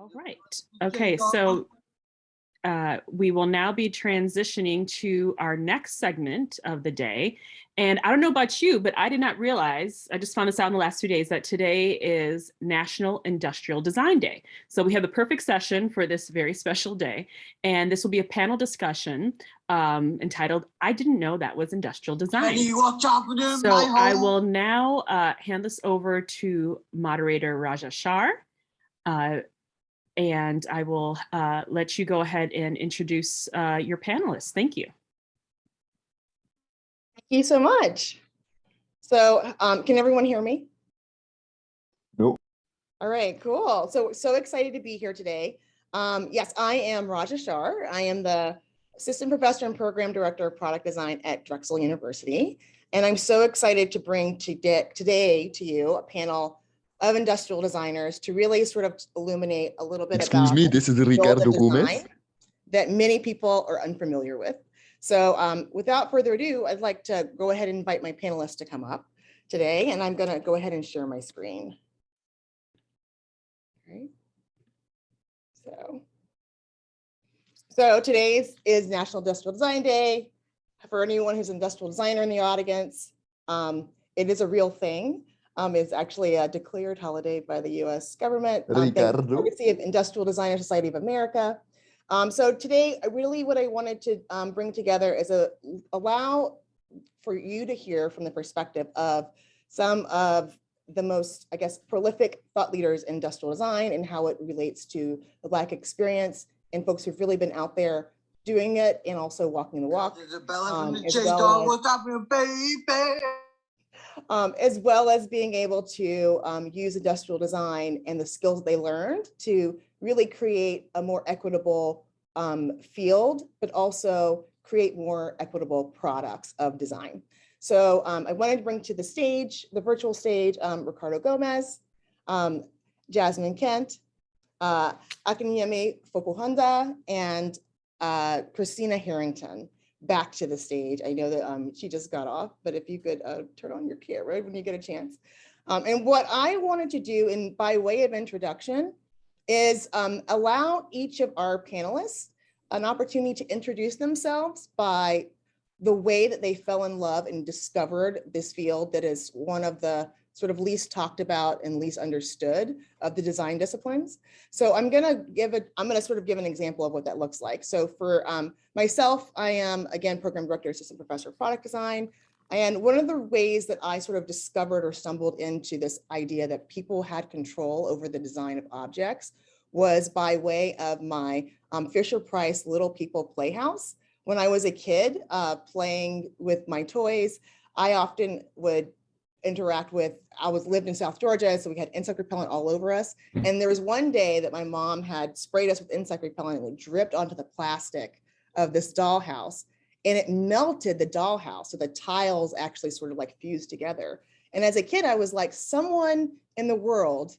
All right. Okay, so we will now be transitioning to our next segment of the day. And I don't know about you, but I did not realize, I just found this out in the last 2 days, that today is National Industrial Design Day. So we have the perfect session for this very special day. And this will be a panel discussion entitled, I Didn't Know That Was Industrial Design. So I will now hand this over to moderator Raja Schaar. And I will let you go ahead and introduce your panelists. Thank you. Thank you so much. So can everyone hear me? Nope. All right, cool. So excited to be here today. Yes, I am Raja Schaar. I am the Assistant Professor and Program Director of Product Design at Drexel University. And I'm so excited to bring today to you a panel of industrial designers to really sort of illuminate a little bit Excuse about me, this is Ricardo Gomes that many people are unfamiliar with. So without further ado, I'd like to go ahead and invite my panelists to come up today, and I'm going to go ahead and share my screen. All right. So today is National Industrial Design Day. For anyone who's an industrial designer in the audience, it is a real thing. It's actually a declared holiday by the U.S. government. Ricardo. Courtesy of Industrial Designer Society of America. So today, really what I wanted to bring together is allow for you to hear from the perspective of some of the most, I guess, prolific thought leaders in industrial design and how it relates to the Black experience and folks who've really been out there doing it and also walking the walk. As well as being able to use industrial design and the skills they learned to really create a more equitable field, but also create more equitable products of design. So I wanted to bring to the stage, the virtual stage, Ricardo Gomes, Jasmine Kent, Akinyemi Fapohunda, and Christina Harrington back to the stage. I know that she just got off, but if you could turn on your camera when you get a chance. And what I wanted to do by way of introduction is allow each of our panelists an opportunity to introduce themselves by the way that they fell in love and discovered this field that is one of the sort of least talked about and least understood of the design disciplines. So I'm gonna sort of give an example of what that looks like. So for myself, I am, again, Program Director, Assistant Professor of Product Design. And one of the ways that I sort of discovered or stumbled into this idea that people had control over the design of objects was by way of my Fisher-Price Little People Playhouse. When I was a kid playing with my toys, I often would interact with, lived in South Georgia, so we had insect repellent all over us. And there was one day that my mom had sprayed us with insect repellent and it dripped onto the plastic of this dollhouse and it melted the dollhouse. So the tiles actually sort of like fused together. And as a kid, I was like, someone in the world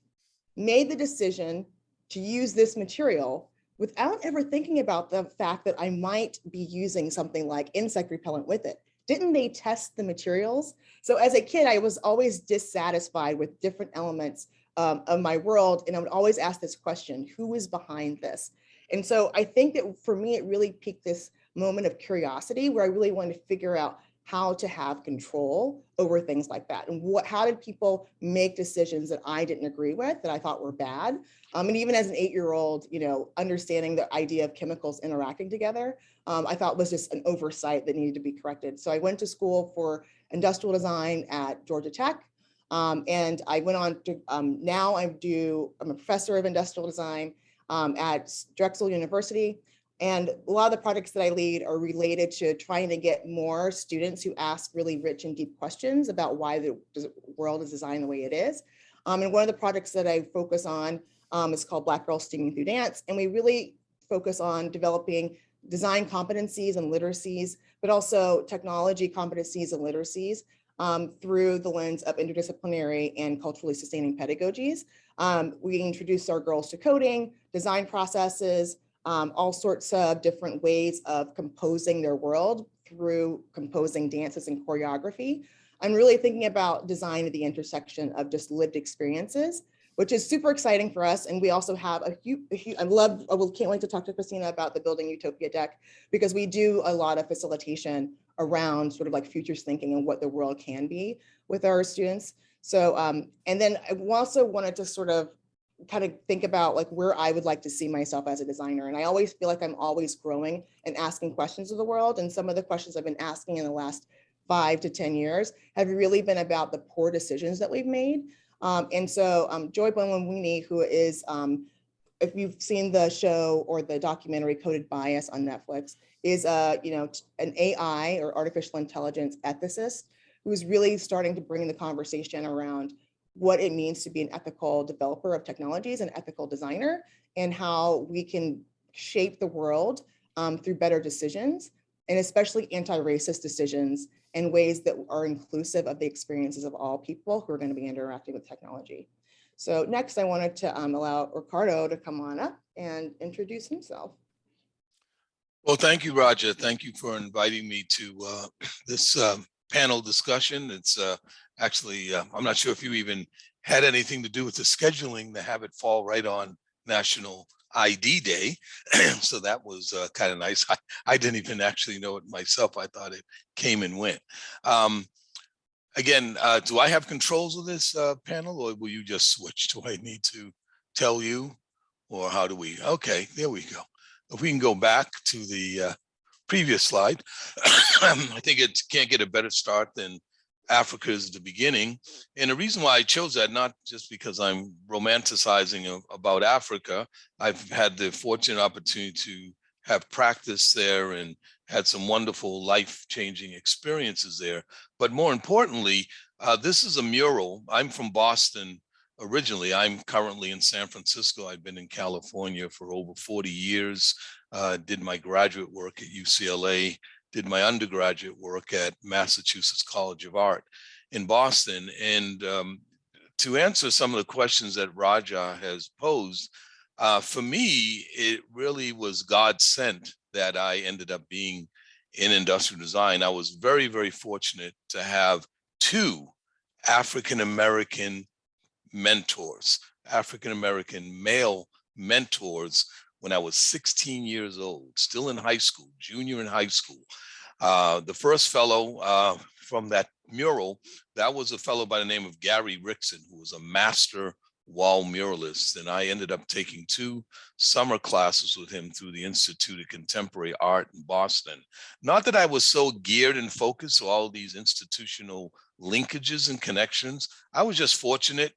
made the decision to use this material without ever thinking about the fact that I might be using something like insect repellent with it. Didn't they test the materials? So as a kid, I was always dissatisfied with different elements of my world. And I would always ask this question, who is behind this? And so I think that for me, it really piqued this moment of curiosity where I really wanted to figure out how to have control over things like that. And how did people make decisions that I didn't agree with, that I thought were bad? And even as an 8-year-old, understanding the idea of chemicals interacting together, I thought was just an oversight that needed to be corrected. So I went to school for industrial design at Georgia Tech. And I went on to, now I'm a professor of industrial design at Drexel University. And a lot of the projects that I lead are related to trying to get more students who ask really rich and deep questions about why the world is designed the way it is. And one of the projects that I focus on is called Black Girls Steaming Through Dance. And we really focus on developing design competencies and literacies, but also technology competencies and literacies through the lens of interdisciplinary and culturally sustaining pedagogies. We introduce our girls to coding, design processes, all sorts of different ways of composing their world through composing dances and choreography. I'm really thinking about design at the intersection of just lived experiences which is super exciting for us. And we also have a huge can't wait to talk to Christina about the Building Utopia deck, because we do a lot of facilitation around sort of like futures thinking and what the world can be with our students. So, and then I also wanted to sort of kind of think about like where I would like to see myself as a designer. And I always feel like I'm always growing and asking questions of the world. And some of the questions I've been asking in the last 5 to 10 years have really been about the poor decisions that we've made. And so Joy Bonwini, who is, if you've seen the show or the documentary Coded Bias on Netflix, is an AI or artificial intelligence ethicist who's really starting to bring the conversation around what it means to be an ethical developer of technologies, an ethical designer, and how we can shape the world through better decisions, and especially anti-racist decisions in ways that are inclusive of the experiences of all people who are going to be interacting with technology. So next, I wanted to allow Ricardo to come on up and introduce himself. Well, thank you, Roger. Thank you for inviting me to this panel discussion. It's actually, I'm not sure if you even had anything to do with the scheduling to have it fall right on National ID Day. So that was kind of nice. I didn't even actually know it myself. I thought it came and went. Again, do I have controls of this panel, or will you just switch? Do I need to tell you, or how do we? Okay, there we go. If we can go back to the previous slide, I think it can't get a better start than Africa is the beginning. And the reason why I chose that, not just because I'm romanticizing about Africa, I've had the fortunate opportunity to have practiced there and had some wonderful life-changing experiences there. But more importantly, this is a mural. I'm from Boston originally. I'm currently in San Francisco. I've been in California for over 40 years, did my graduate work at UCLA, did my undergraduate work at Massachusetts College of Art in Boston. And to answer some of the questions that Raja has posed, for me, it really was God sent that I ended up being in industrial design. I was very, very fortunate to have 2 African-American mentors, African-American male mentors when I was 16 years old, still in high school, junior in high school. The first fellow from that mural, that was a fellow by the name of Gary Rickson, who was a master wall muralist. And I ended up taking 2 summer classes with him through the Institute of Contemporary Art in Boston. Not that I was so geared and focused on all these institutional linkages and connections. I was just fortunate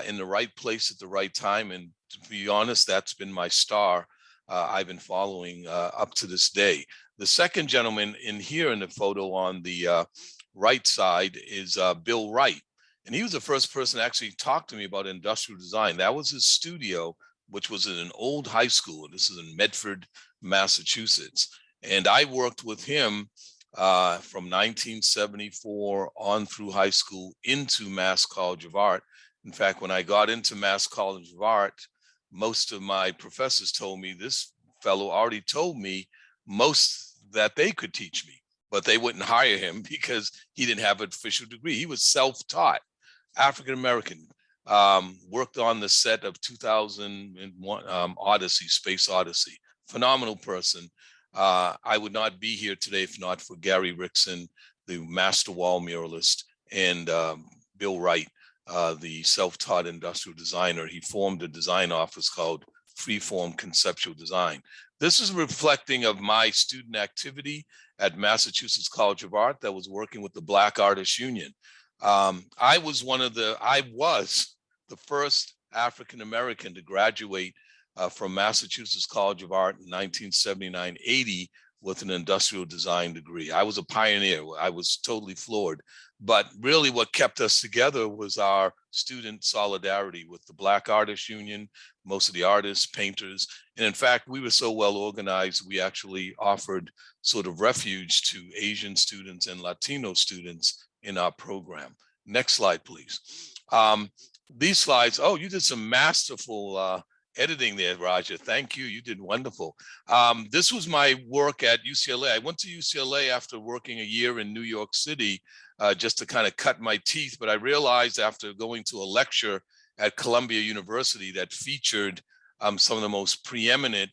in the right place at the right time. And to be honest, that's been my star. I've been following up to this day. The second gentleman in here in the photo on the right side is Bill Wright. And he was the first person to actually talk to me about industrial design. That was his studio, which was in an old high school. This is in Medford, Massachusetts. And I worked with him from 1974 on through high school into Mass College of Art. In fact, when I got into Mass College of Art, most of my professors told me this fellow already told me most that they could teach me, but they wouldn't hire him because he didn't have an official degree. He was self-taught, African-American, worked on the set of 2001 Odyssey, Space Odyssey, phenomenal person. I would not be here today if not for Gary Rickson, the master wall muralist, and Bill Wright, the self-taught industrial designer. He formed a design office called Freeform Conceptual Design. This is reflecting of my student activity at Massachusetts College of Art that was working with the Black Artists Union. I was the first African-American to graduate from Massachusetts College of Art in 1979-80 with an industrial design degree. I was a pioneer. I was totally floored. But really what kept us together was our student solidarity with the Black Artists Union, most of the artists, painters. And in fact, we were so well organized, we actually offered sort of refuge to Asian students and Latino students in our program. Next slide, please. These slides, oh, you did some masterful editing there, Raja. Thank you. You did wonderful. This was my work at UCLA. I went to UCLA after working a year in New York City just to kind of cut my teeth. But I realized after going to a lecture at Columbia University that featured some of the most preeminent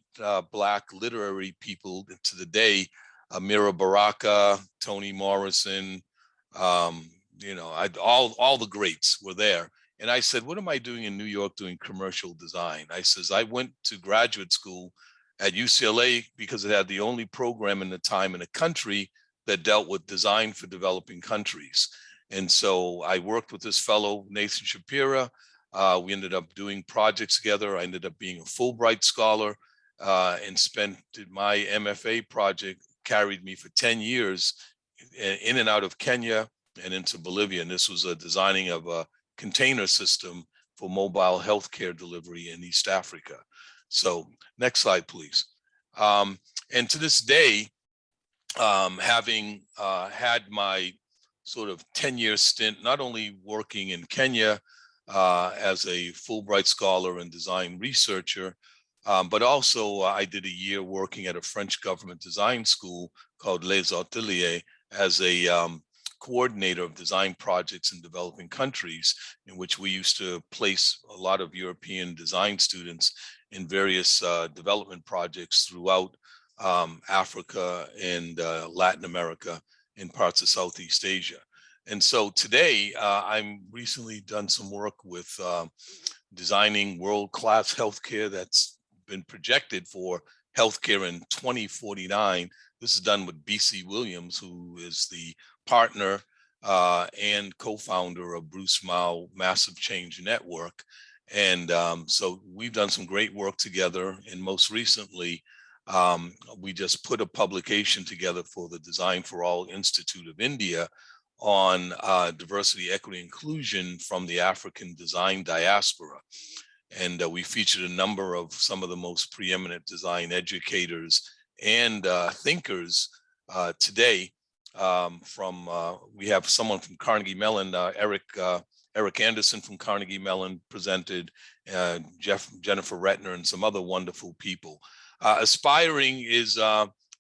Black literary people to the day, Amira Baraka, Toni Morrison, you know, all the greats were there. And I said, what am I doing in New York doing commercial design? I says, I went to graduate school at UCLA because it had the only program in the time in the country that dealt with design for developing countries. And so I worked with this fellow, Nathan Shapira. We ended up doing projects together. I ended up being a Fulbright scholar and did my MFA project, carried me for 10 years in and out of Kenya and into Bolivia. And this was a designing of a container system for mobile healthcare delivery in East Africa. So next slide, please. And to this day, having had my sort of 10-year stint, not only working in Kenya as a Fulbright scholar and design researcher, but also I did a year working at a French government design school called Les Ateliers as a coordinator of design projects in developing countries, in which we used to place a lot of European design students in various development projects throughout Africa and Latin America and parts of Southeast Asia. And so today, I'm recently done some work with designing world-class healthcare that's been projected for healthcare in 2049. This is done with BC Williams, who is the partner and co-founder of Bruce Mau Massive Change Network. And so we've done some great work together. And most recently, we just put a publication together for the Design for All Institute of India on diversity, equity, inclusion from the African design diaspora. And we featured a number of some of the most preeminent design educators and thinkers today. We have someone from Carnegie Mellon, Eric Anderson from Carnegie Mellon presented, Jennifer Retner, and some other wonderful people. Aspiring is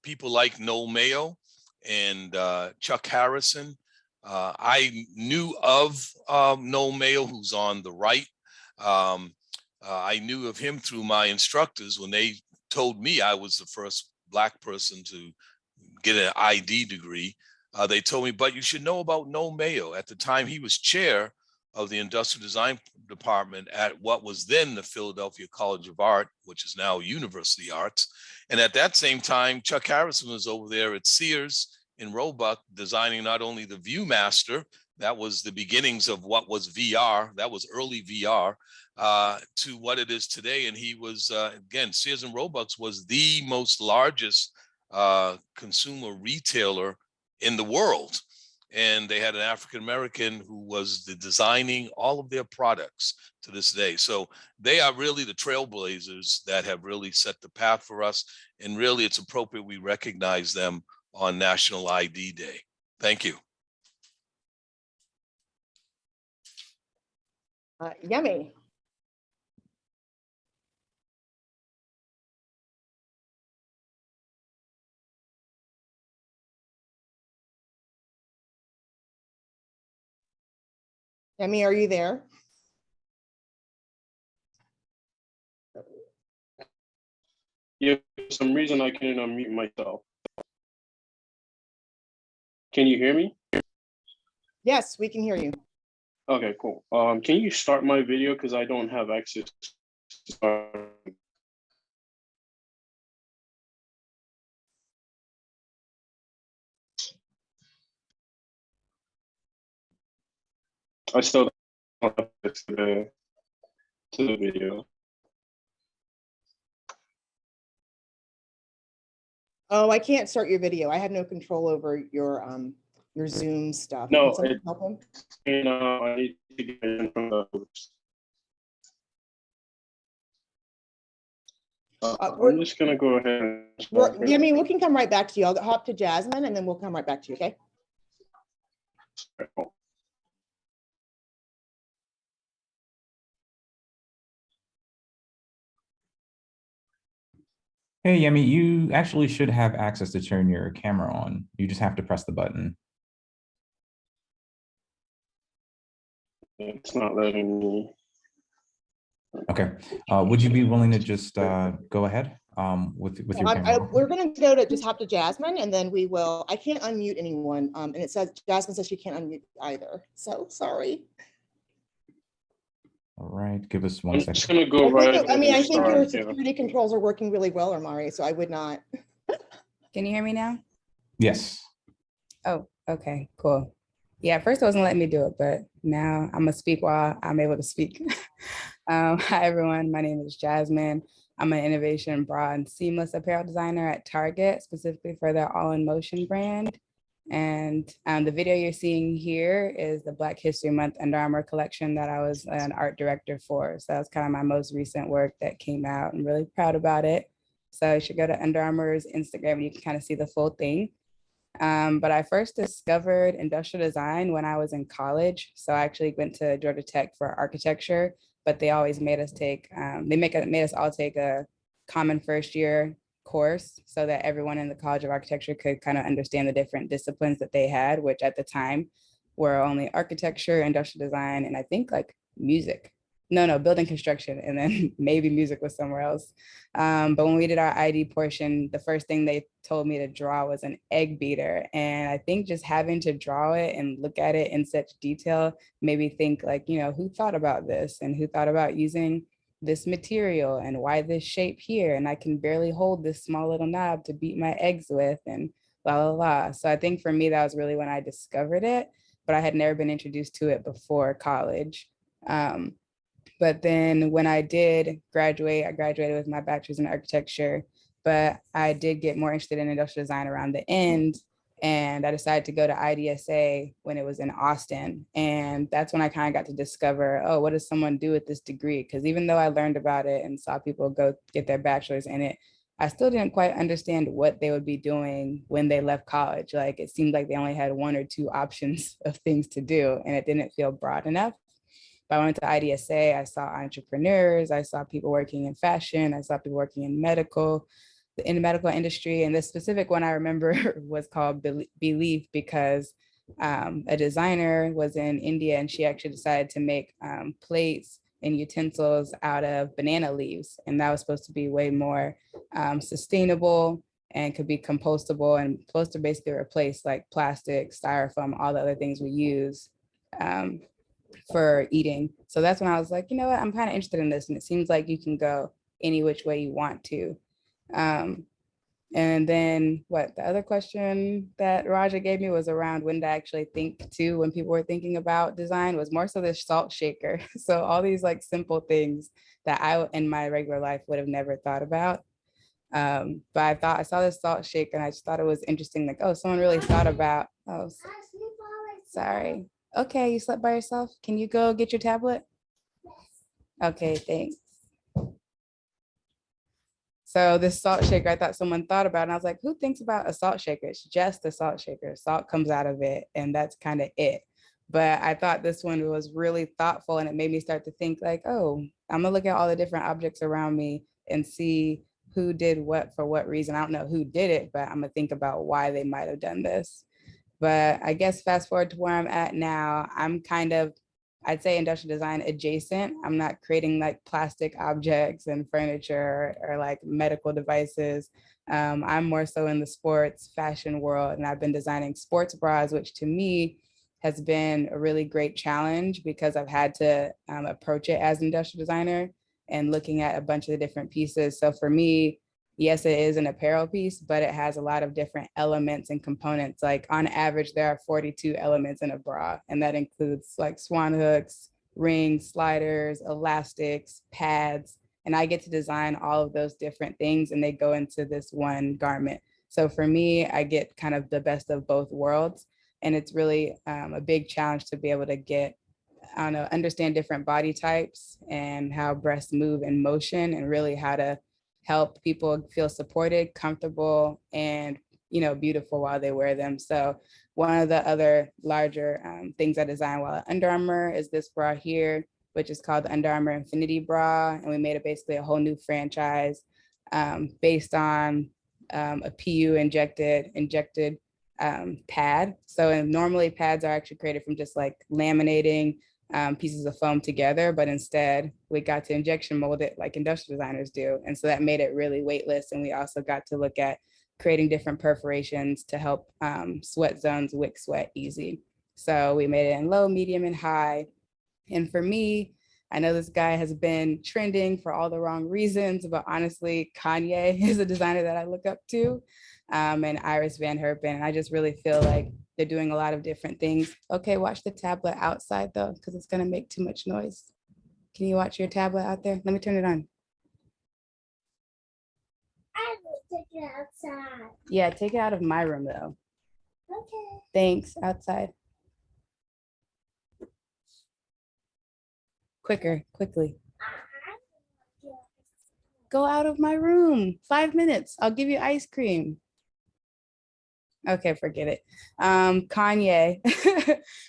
people like Noel Mayo and Chuck Harrison. I knew of Noel Mayo, who's on the right. I knew of him through my instructors when they told me I was the first Black person to get an ID degree. They told me, but you should know about Noel Mayo. At the time, he was chair of the industrial design department at what was then the Philadelphia College of Art, which is now University Arts. And at that same time, Chuck Harrison was over there at Sears in Roebuck designing not only the ViewMaster, that was the beginnings of what was VR, that was early VR, to what it is today. And he was, again, Sears and Roebuck's was the most largest consumer retailer in the world. And they had an African-American who was designing all of their products to this day. So they are really the trailblazers that have really set the path for us. And really, it's appropriate we recognize them on National ID Day. Thank you. Yummy. Yummy, are you there? Yeah, for some reason I couldn't unmute myself. Can you hear me? Yes, we can hear you. Okay, cool. Can you start my video because I don't have access to start. I still don't have access to the video. Oh, I can't start your video. I have no control over your Zoom stuff. No, Can someone help him? You know, I need to get in from the host. I'm just gonna go ahead and start. I mean, we can come right back to you. I'll hop to Jasmine and then we'll come right back to you, okay? Hey, Yemi, you actually should have access to turn your camera on. You just have to press the button. It's not letting me. Okay. Would you be willing to just go ahead with your camera? We're going to go to just hop to Jasmine, and then we will. I can't unmute anyone, and it says Jasmine says she can't unmute either. So sorry. All right, give us one I'm second. just gonna go right ahead I and think your start, yeah. security controls are working really well, Amari. So I would not. Can you hear me now? Yes. Oh, okay, cool. Yeah, at first it wasn't letting me do it, but now I'm gonna speak while I'm able to speak. Hi, everyone. My name is Jasmine. I'm an innovation bra and seamless apparel designer at Target, specifically for their All in Motion brand. And the video you're seeing here is the Black History Month Under Armour collection that I was an art director for. So that's kind of my most recent work that came out. I'm really proud about it. So you should go to Under Armour's Instagram and you can kind of see the full thing. But I first discovered industrial design when I was in college. So I actually went to Georgia Tech for architecture, but they always made us take, made us all take a common first year course so that everyone in the College of Architecture could kind of understand the different disciplines that they had, which at the time were only architecture, industrial design, and I think like music. No, building construction, and then maybe music was somewhere else. But when we did our ID portion, the first thing they told me to draw was an egg beater. And I think just having to draw it and look at it in such detail made me think like, you know, who thought about this and who thought about using this material and why this shape here? And I can barely hold this small little knob to beat my eggs with and blah, blah, blah. So I think for me, that was really when I discovered it, but I had never been introduced to it before college. But then when I did graduate, I graduated with my bachelor's in architecture, but I did get more interested in industrial design around the end. And I decided to go to IDSA when it was in Austin. And that's when I kind of got to discover, oh, what does someone do with this degree? Because even though I learned about it and saw people go get their bachelor's in it, I still didn't quite understand what they would be doing when they left college. Like it seemed like they only had one or two options of things to do, and it didn't feel broad enough. But I went to IDSA, I saw entrepreneurs, I saw people working in fashion, I saw people working in the medical industry. And this specific one I remember was called Belief because a designer was in India and she actually decided to make plates and utensils out of banana leaves. And that was supposed to be way more sustainable and could be compostable and supposed to basically replace like plastic, styrofoam, all the other things we use for eating. So that's when I was like, you know what, I'm kind of interested in this. And it seems like you can go any which way you want to. And then the other question that Raja gave me was around when to actually think too, when people were thinking about design, was more so this salt shaker. So all these like simple things that I in my regular life would have never thought about. But I saw this salt shaker and I just thought it was interesting, like, oh, someone really thought about, oh, sorry. Okay, you slept by yourself? Can you go get your tablet? Okay, thanks. So this salt shaker, I thought someone thought about it, and I was like, who thinks about a salt shaker? It's just a salt shaker. Salt comes out of it, and that's kind of it. But I thought this one was really thoughtful, and it made me start to think like, oh, I'm gonna look at all the different objects around me and see who did what for what reason. I don't know who did it, but I'm gonna think about why they might have done this. But I guess fast forward to where I'm at now, I'm kind of, I'd say industrial design adjacent. I'm not creating like plastic objects and furniture or like medical devices. I'm more so in the sports fashion world, and I've been designing sports bras, which to me has been a really great challenge because I've had to approach it as an industrial designer and looking at a bunch of the different pieces. So for me, yes, it is an apparel piece, but it has a lot of different elements and components. Like on average, there are 42 elements in a bra, and that includes like swan hooks, rings, sliders, elastics, pads, and I get to design all of those different things and they go into this one garment. So for me, I get kind of the best of both worlds, and it's really a big challenge to be able to get, I don't know, understand different body types and how breasts move in motion, and really how to help people feel supported, comfortable, and beautiful while they wear them. So one of the other larger things I designed while at Under Armour is this bra here, which is called the Under Armour Infinity Bra. And we made it basically a whole new franchise based on a PU injected pad. So normally pads are actually created from just like laminating pieces of foam together, but instead we got to injection mold it like industrial designers do. And so that made it really weightless. And we also got to look at creating different perforations to help sweat zones wick sweat easy. So we made it in low, medium, and high. And for me, I know this guy has been trending for all the wrong reasons, but honestly, Kanye is a designer that I look up to, and Iris Van Herpen. And I just really feel like they're doing a lot of different things. Okay, watch the tablet outside though, because it's gonna make too much noise. Can you watch your tablet out there? Let me turn it on. I will take it outside. Yeah, take it out of my room though. Okay. Thanks, outside. Quicker, quickly. Go out of my room. 5 minutes. I'll give you ice cream. Okay, forget it. Kanye,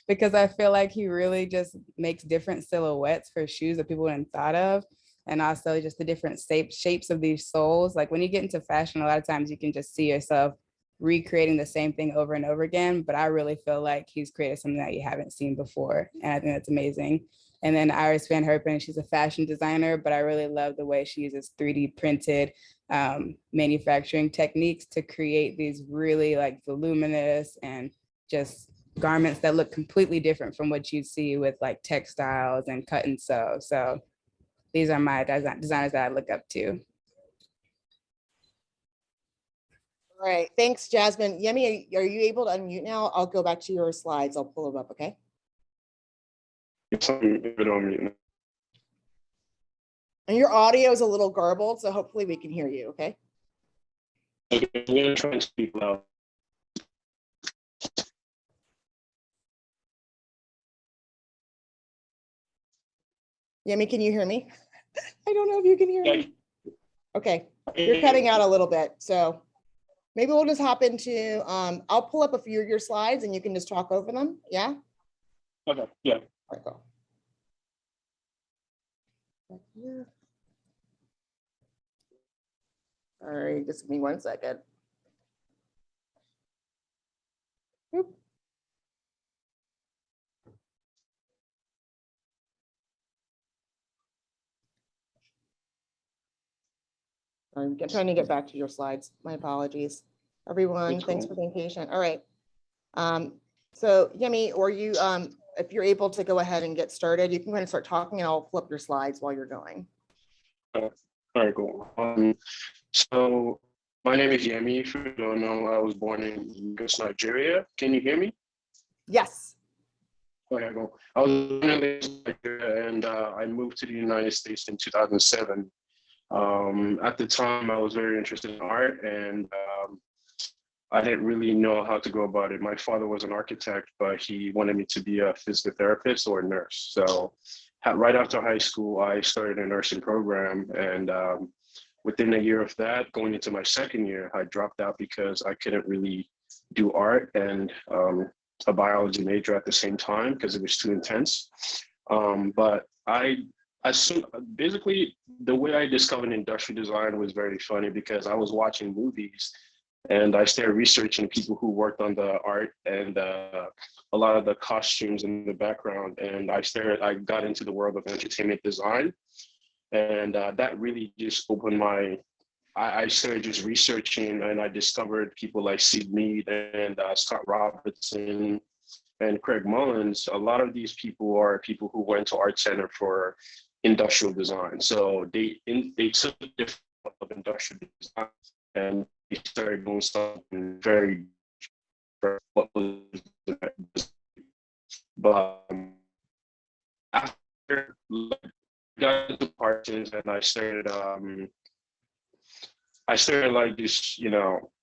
because I feel like he really just makes different silhouettes for shoes that people wouldn't thought of. And also just the different shapes of these soles. Like when you get into fashion, a lot of times you can just see yourself recreating the same thing over and over again. But I really feel like he's created something that you haven't seen before. And I think that's amazing. And then Iris Van Herpen, she's a fashion designer, but I really love the way she uses 3D printed manufacturing techniques to create these really like voluminous and just garments that look completely different from what you see with like textiles and cut and sew. So these are my designers that I look up to. All right, thanks, Jasmine. Yemi, are you able to unmute now? I'll go back to your slides. I'll pull them up, okay? Yes, I'm good on mute now. And your audio is a little garbled, so hopefully we can hear you, okay? Okay, I'm gonna try and speak loud. Yemi, can you hear me? I don't know if you can hear Yeah, me. Okay, you're cutting out a little bit, so maybe we'll just hop into, I'll pull up a few of your slides and you can just talk over them, yeah? okay, yeah. All right, go. Back here. All right, just give me 1 second. Oop. I'm trying to get back to your slides. My apologies. Everyone, It's thanks cool. for being patient. All right. So Yemi, or you, if you're able to go ahead and get started, you can go ahead and start talking and I'll pull up your slides while you're going. All right, cool. So my name is Yemi. If you don't know, I was born in Lagos, Nigeria. Can you hear me? Yes. Okay, cool. I was born in Lagos, Nigeria, and I moved to the United States in 2007. At the time, I was very interested in art, and I didn't really know how to go about it. My father was an architect, but he wanted me to be a physical therapist or a nurse. So right after high school, I started a nursing program, and within a year of that, going into my second year, I dropped out because I couldn't really do art and a biology major at the same time because it was too intense. But basically the way I discovered industrial design was very funny because I was watching movies and I started researching people who worked on the art and a lot of the costumes in the background. And I got into the world of entertainment design. And that really just opened I started just researching and I discovered people like Sid Mead and Scott Robertson and Craig Mullins. A lot of these people are people who went to Art Center for industrial design. So they took the different of industrial design and they started doing something very what was but after got into Parsons and I started like just,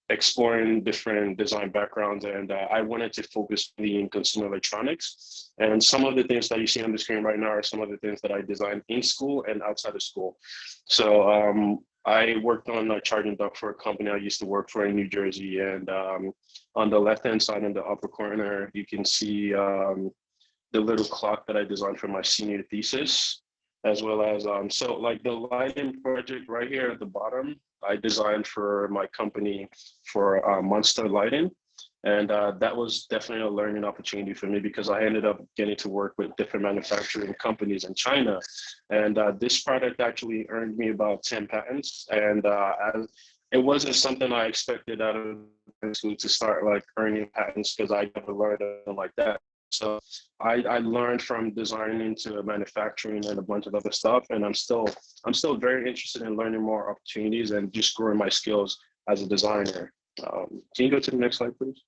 exploring different design backgrounds, and I wanted to focus in consumer electronics. And some of the things that you see on the screen right now are some of the things that I designed in school and outside of school. So I worked on a charging dock for a company I used to work for in New Jersey. And on the left-hand side in the upper corner, you can see the little clock that I designed for my senior thesis, as well as, so like the lighting project right here at the bottom, I designed for my company for Monster Lighting. And that was definitely a learning opportunity for me because I ended up getting to work with different manufacturing companies in China. And this product actually earned me about 10 patents. And it wasn't something I expected out of school to start like earning patents because I never learned anything like that. So I learned from designing into manufacturing and a bunch of other stuff. And I'm still very interested in learning more opportunities and just growing my skills as a designer. Can you go to the next slide, please?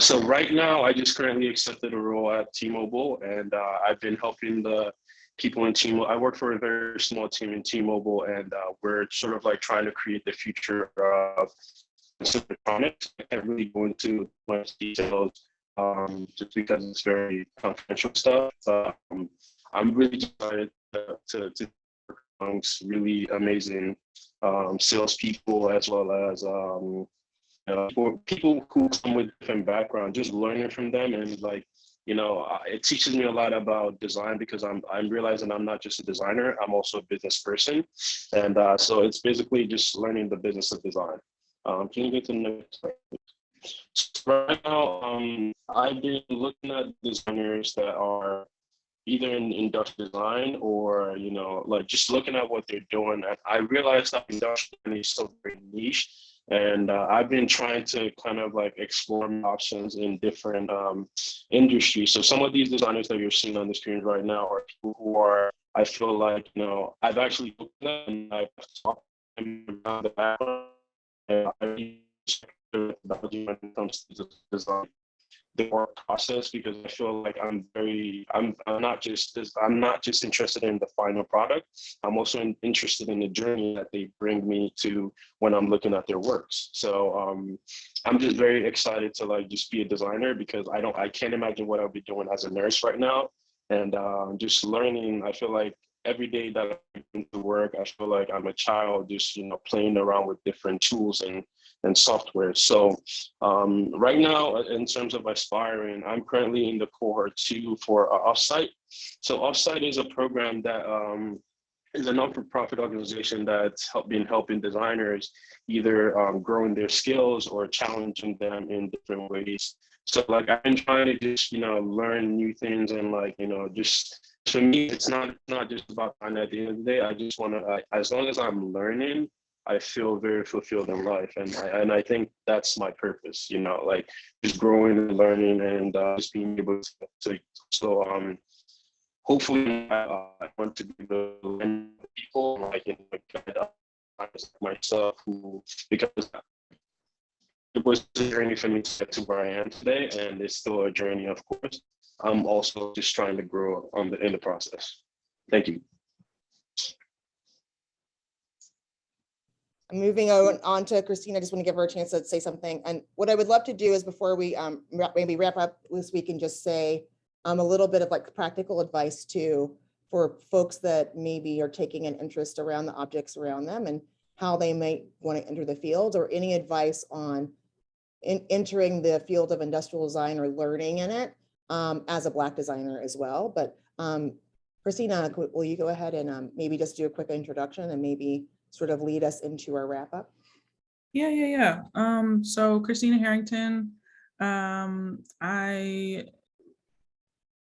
So right now, I just currently accepted a role at T-Mobile, and I've been helping the people in T-Mobile. I work for a very small team in T-Mobile, and we're sort of like trying to create the future of electronics. I can't really go into much details just because it's very confidential stuff. I'm really excited to work amongst really amazing salespeople as well as for people who come with different backgrounds, just learning from them. And like, it teaches me a lot about design because I'm realizing I'm not just a designer, I'm also a business person. And so it's basically just learning the business of design. Can you get to the next slide? So right now, I've been looking at designers that are either in industrial design or, like just looking at what they're doing. And I realized that industrial design is so very niche. And I've been trying to kind of like explore options in different industries. So some of these designers that you're seeing on the screen right now are people who are, I feel like, I've actually looked at them and I've talked to them about the background. And I when it comes to design, the work process, because I feel like I'm not just interested in the final product. I'm also interested in the journey that they bring me to when I'm looking at their works. So I'm just very excited to like just be a designer because I can't imagine what I'll be doing as a nurse right now. And just learning, I feel like every day that I come to work, I feel like I'm a child just playing around with different tools and software. So right now, in terms of aspiring, I'm currently in the cohort 2 for Offsite. So Offsite is a program that is a non-for-profit organization that's been helping designers either growing their skills or challenging them in different ways. So like I've been trying to just learn new things and like just for me, it's not just about fun at the end of the day. I just want to, as long as I'm learning, I feel very fulfilled in life, and I think that's my purpose. Like just growing and learning, and just being able to so hopefully I want to be the people like guide myself who, because it was a journey for me to get to where I am today, and it's still a journey, of course. I'm also just trying to grow in the process. Thank you. Moving on to Christina, I just want to give her a chance to say something. And what I would love to do is before we maybe wrap up this week and just say a little bit of like practical advice for folks that maybe are taking an interest around the objects around them and how they might want to enter the field, or any advice on entering the field of industrial design or learning in it as a Black designer as well. But Christina, will you go ahead and maybe just do a quick introduction and maybe sort of lead us into our wrap up? Yeah. So Christina Harrington, I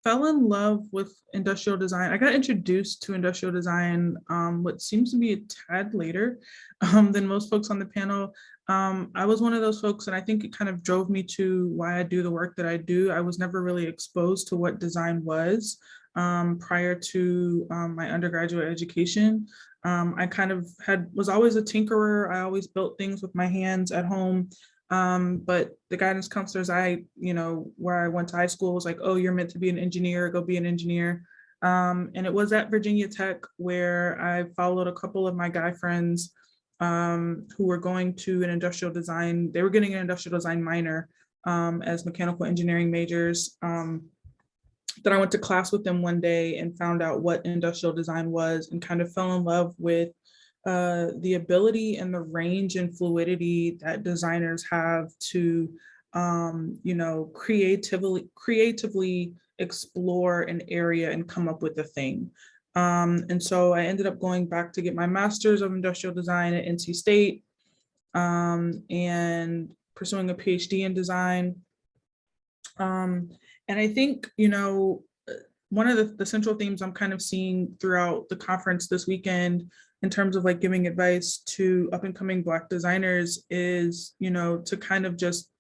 fell in love with industrial design. I got introduced to industrial design what seems to be a tad later than most folks on the panel. I was one of those folks, and I think it kind of drove me to why I do the work that I do. I was never really exposed to what design was prior to my undergraduate education. I kind of was always a tinkerer. I always built things with my hands at home. But the guidance counselors where I went to high school was like, oh, you're meant to be an engineer, go be an engineer. And it was at Virginia Tech where I followed a couple of my guy friends who were going to an industrial design. They were getting an industrial design minor as mechanical engineering majors. Then I went to class with them one day and found out what industrial design was and kind of fell in love with the ability and the range and fluidity that designers have to, creatively explore an area and come up with a thing. And so I ended up going back to get my master's of industrial design at NC State and pursuing a PhD in design. And I think, you know, one of the central themes I'm kind of seeing throughout the conference this weekend in terms of like giving advice to up and coming Black designers is, you know, to kind of just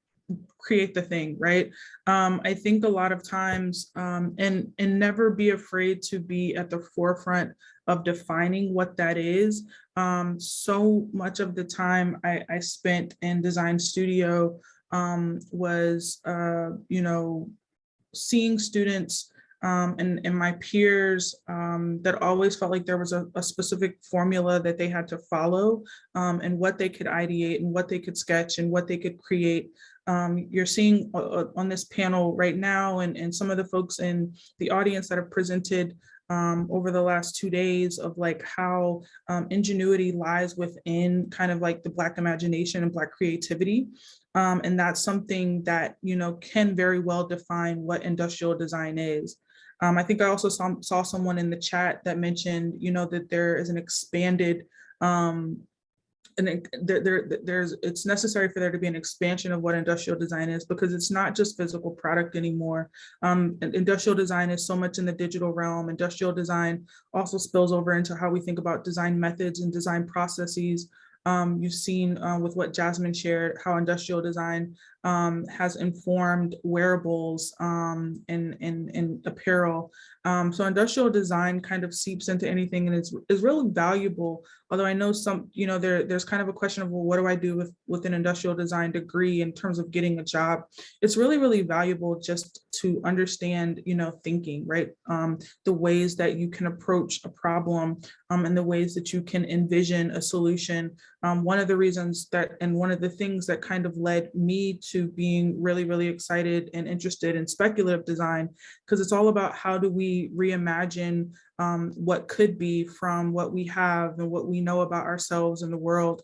create the thing, right? I think a lot of times, and never be afraid to be at the forefront of defining what that is. So much of the time I spent in design studio was, you know, seeing students and my peers that always felt like there was a specific formula that they had to follow and what they could ideate and what they could sketch and what they could create. You're seeing on this panel right now and some of the folks in the audience that have presented over the last 2 days of like how ingenuity lies within kind of like the Black imagination and Black creativity. And that's something that, you know, can very well define what industrial design is. I think I also saw someone in the chat that mentioned, you know, that there is an expanded, it's necessary for there to be an expansion of what industrial design is, because it's not just physical product anymore. Industrial design is so much in the digital realm. Industrial design also spills over into how we think about design methods and design processes. You've seen with what Jasmine shared, how industrial design has informed wearables and apparel. So industrial design kind of seeps into anything and is really valuable. Although I know some, you know, there's kind of a question of, well, what do I do with an industrial design degree in terms of getting a job? It's really, really valuable just to understand, you know, thinking, right? The ways that you can approach a problem and the ways that you can envision a solution. One of the reasons that, and one of the things that kind of led me to being really, really excited and interested in speculative design, because it's all about how do we reimagine what could be from what we have and what we know about ourselves and the world.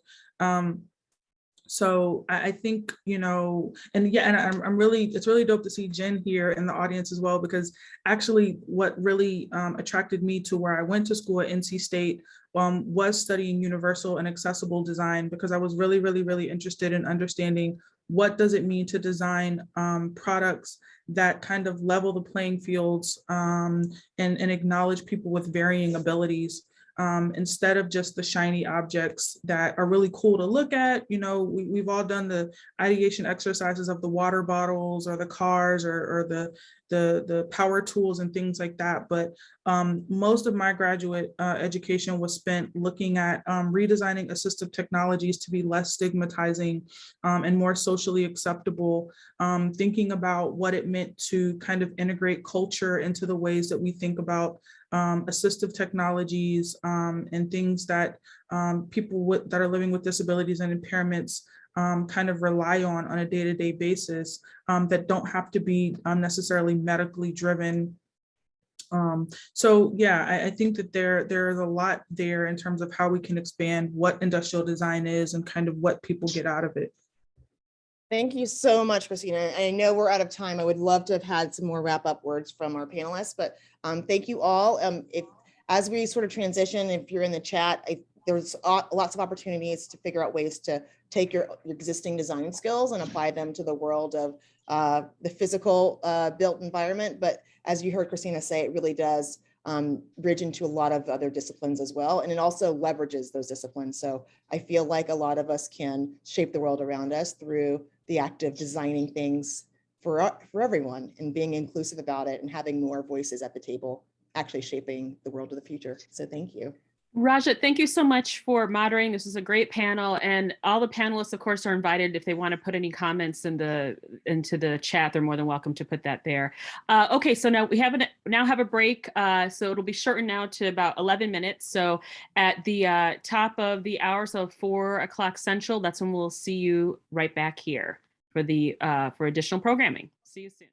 So I think, you know, and yeah, and I'm really, it's really dope to see Jen here in the audience as well, because actually what really attracted me to where I went to school at NC State was studying universal and accessible design, because I was really, really, really interested in understanding what does it mean to design products that kind of level the playing fields and acknowledge people with varying abilities. Instead of just the shiny objects that are really cool to look at. You know, we've all done the ideation exercises of the water bottles or the cars or the power tools and things like that. But most of my graduate education was spent looking at redesigning assistive technologies to be less stigmatizing and more socially acceptable, thinking about what it meant to kind of integrate culture into the ways that we think about assistive technologies and things that people that are living with disabilities and impairments kind of rely on a day-to-day basis that don't have to be necessarily medically driven. So yeah, I think that there is a lot there in terms of how we can expand what industrial design is and kind of what people get out of it. Thank you so much, Christina. I know we're out of time. I would love to have had some more wrap-up words from our panelists, but thank you all. As we sort of transition, if you're in the chat, there's lots of opportunities to figure out ways to take your existing design skills and apply them to the world of the physical built environment. But as you heard Christina say, it really does bridge into a lot of other disciplines as well. And it also leverages those disciplines. So I feel like a lot of us can shape the world around us through the act of designing things for everyone and being inclusive about it and having more voices at the table, actually shaping the world of the future. So thank you. Raja, thank you so much for moderating. This is a great panel, and all the panelists, of course, are invited. If they want to put any comments into the chat, they're more than welcome to put that there. Okay, so now we have a break. So it'll be shortened now to about 11 minutes. So at the top of the hour, so 4 o'clock Central, that's when we'll see you right back here for the for additional programming. See you soon.